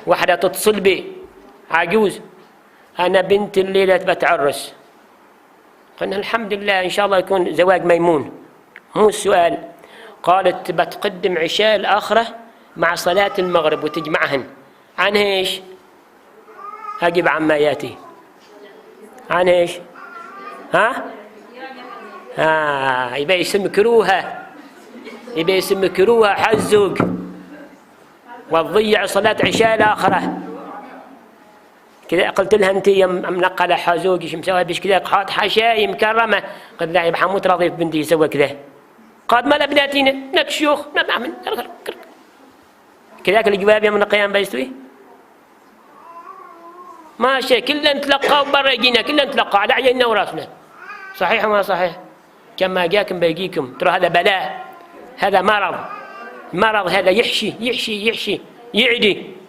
واحدة تتصل بي عجوز: أنا بنت الليلة بتعرس. قلنا الحمد لله، إن شاء الله يكون زواج ميمون. مو السؤال. قالت بتقدم عشاء الآخرة مع صلاة المغرب وتجمعهن. عن ايش؟ أجب عما يأتي. عن ايش؟ يبقى يسمكروها، يبقى يسمكروها حزوق وتضيع صلاة عشاء الآخرة. كذا قلت لها: أنت يا منقلة حزوق ايش مسوي بش كذا؟ قالت: حشاي مكرمة. قلت: لا، يبقى حموت راضي بنتي يسوي كذا. قالت: ما لبناتينا نك شيوخ ما بعمل كذاك الجواب يوم القيامة بيستوي ماشي. كلنا نتلقى وبرا يجينا، كلنا نتلقى على عيننا وراسنا. صحيح وما صحيح؟ كما جاكم بيجيكم. ترى هذا بلاء، هذا مرض، هذا يحشي يعدي.